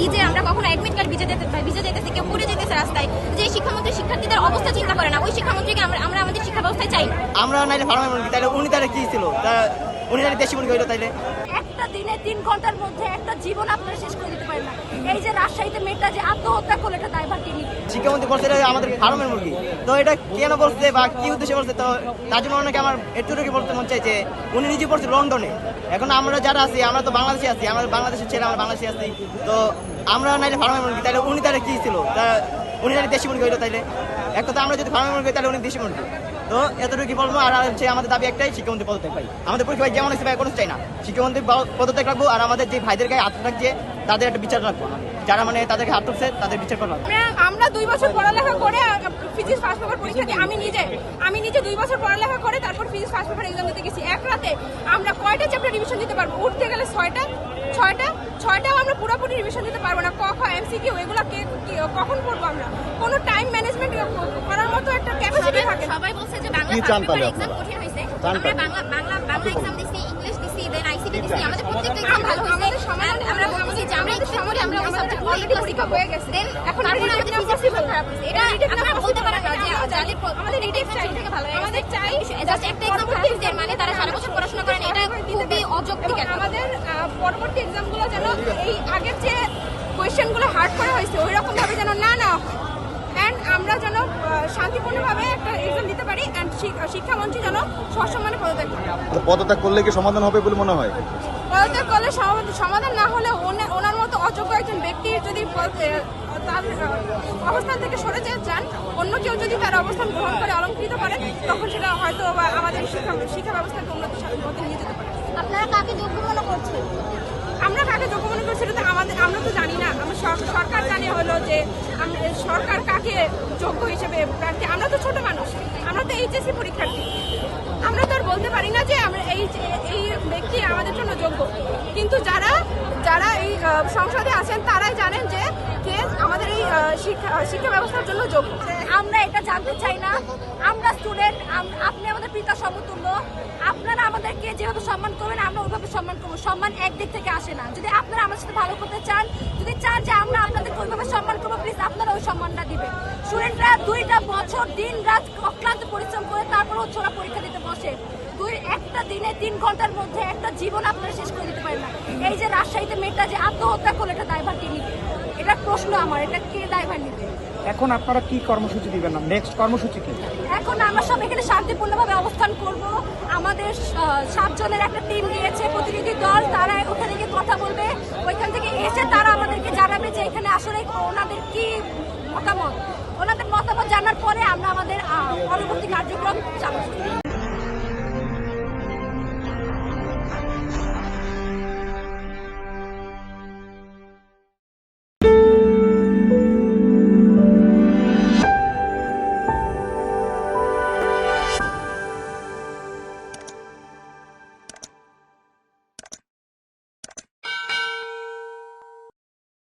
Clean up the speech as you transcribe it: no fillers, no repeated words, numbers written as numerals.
ভিজে আমরা কখনো অ্যাডমিট কার্ড ভিজে যেতেছি, কেউ পড়ে যেতেছে রাস্তায়, যে শিক্ষামন্ত্রী শিক্ষার্থীদের অবস্থা চিন্তা করে না, ওই শিক্ষামন্ত্রীকে আমরা আমাদের শিক্ষা ব্যবস্থায় চাই না। আমরা নাইলে ফার্মের মুরগি, তাহলে উনি তাহলে কি ছিল, উনি নাইলে দেশি মুরগি হইলো তাইলে। একটা দিনে 3 ঘন্টার মধ্যে একটা জীবন আপনারা শেষ করে দিতে পারেন না। এই যে রাজশাহীতে মেয়েটা যে আত্মহত্যা করলো, এটা দায়ভার কে নিবে? শিক্ষামন্ত্রী বলছে এটা আমাদের ফার্মের মুরগি, তো এটা কেন বলছে বা কি উদ্দেশ্যে বলছে, তো তার জন্য অনেকে আমার এটুকু বলতে মন চাইছে। উনি নিজে পড়ছে লন্ডনে, এখন আমরা যারা আছি আমরা তো বাংলাদেশে আছি, আমরা বাংলাদেশের ছেলে, আমরা বাংলাদেশে আছি, তো আমরা নাইলে ফার্মের মুরগি, তাহলে উনি তাহলে কি ছিল, উনি নাইলে দেশি মুরগি হইলো তাইলে। এক কথা আমরা যদি ফার্মের মুরগি তাহলে উনি দেশি মুরগি, তো এতটুকু কি বলবো। আর হচ্ছে আমাদের দাবি একটাই, শিক্ষামন্ত্রী পদত্যাগ পাই। আমাদের পরীক্ষা যেমন হচ্ছে ভাই কোনো চাই না, শিক্ষামন্ত্রী পদত্যাগ রাখবো। আর আমাদের যে ভাইদের গায়ে হাত রাখছে তাদের একটা বিচার রাখবো, যারা মানে তাদেরকে হাত তুলছে তাদের বিচার করবো। আমরা 2 বছর পড়ালেখা করে ফিজিক্স ফার্স্ট পেপার পরীক্ষা দিই। আমি নিজে 2 বছর পড়ালেখা করে তারপর ফিজিক্স ফার্স্ট পেপার এক্সাম দিতে গেছি। এক রাতে আমরা কয়টা চ্যাপ্টার রিভিশন দিতে পারবো? উঠতে গেলে 6টাও আমরা পুরোপুরি রিভিশন দিতে পারবো না। ক খ এমসিকিউ এগুলো কখন পড়বো আমরা? কোনো টাইম ম্যানেজমেন্ট করার মতো একটা ক্যাপাসিটি থাকে না। সবাই বলছে যে বাংলা এক্সাম কঠিন হয়েছে, আমরা বাংলা এক্সাম দিছি, ইংলিশ দিছি, দেন আইসিটি দিছি, আমাদের প্রত্যেকটা এক্সাম ভালো হয়েছে। আমরা বলছি যে আমরা এক্সামে আমরা ওই সাবজেক্ট অলরেডি পরীক্ষা হয়ে গেছে, দেন এখন তারপরে আমাদের ফিজিক্স খারাপ হয়েছে। এটা আপনারা বলতে পারেন না যে আমাদের রিটেক এক্সাম থেকে ভালো হয়েছে। আমাদের চাই জাস্ট একটা এক্সাম খারাপ হয়েছে মানে তারা সারা বছর পড়াশোনা করেন, এটা খুবই অযৌক্তিক। আমাদের পরবর্তী এক্সামগুলো যেন এই আগের যে কোয়েশ্চেনগুলো হার্ড করা হয়েছে ওই রকম ভাবে যেন না এন্ড আমরা যেন শান্তিপূর্ণভাবে একটা এক্সাম দিতে পারি এন্ড শিক্ষামন্ত্রী যেন সসম্মানে পদত্যাগ করে। পদত্যাগ করলে কি সমাধান হবে বলে মনে হয়? পদত্যাগ করলে সমাধান না হলে ওনার মতো অযোগ্য একজন ব্যক্তি যদি তার অবস্থান থেকে সরে যান, অন্য কেউ যদি তার অবস্থান গ্রহণ করে অলঙ্কৃত করেন, তখন সেটা হয়তো আমাদের শিক্ষা ব্যবস্থাকে উন্নতির মধ্যে নিয়ে যেতে পারে। আপনারা কাকে যোগ্য মনে করছেন? আমরা কাকে যোগ্য মনে করছি সেটা তো আমরা তো জানি না। সরকার জানে হলো যে সরকার কাকে যোগ্য হিসেবে প্রার্থী। আমরা তো ছোট মানুষ, আমরা তো এইচএসসি পরীক্ষার্থী, আমরা তো আর বলতে পারি না যে আমরা এই ব্যক্তি আমাদের জন্য যোগ্য। কিন্তু যারা এই সংসদে আছেন তারাই জানেন যে কে আমাদের এই শিক্ষা ব্যবস্থার জন্য যোগ্য। আমরা এটা জানতে চাই না। আমরা স্টুডেন্ট, আপনি আমাদের পিতা সমতুল্য। আপনারা আমাদেরকে যেভাবে সম্মান করবেন আমরা ওইভাবে সম্মান করবো। সম্মান একদিক থেকে আসে না। যদি আপনারা আমার সাথে ভালো করতে চান, যদি চান যে আমরা আপনাদেরকে ওইভাবে সম্মান করবো, প্লিজ আপনারা ওই সম্মানটা দিবেন। স্টুডেন্টরা 2টা বছর দিন রাত অক্লান্ত পরিশ্রম করে তারপরেও ওরা পরীক্ষা দিতে বসে। একটা দিনে 3 ঘন্টার মধ্যে একটা জীবন আপনারা শেষ করে দিতে পারেন না। এই যে রাজশাহীতে মেয়েটা যে আত্মহত্যা করলো, এটা দায়ভার কে নিবে? এটা প্রশ্ন আমার, এটা কে দায়ভার নিবে? এখন আপনারা কি কর্মসূচি দিবেন? না নেক্সট কর্মসূচি কি? এখন আমরা সব এখানে শান্তিপূর্ণভাবে অবস্থান করব। আমাদের 7 জনের একটা টিম দিয়েছে, প্রতিনিধি দল, তারা ওখানে গিয়ে কথা বলবে। ওইখান থেকে এসে তারা আমাদেরকে জানাবে যে এখানে আসলে ওনাদের কি মতামত। ওনাদের মতামত জানার পরে আমরা আমাদের পরবর্তী কার্যক্রম চালাবো।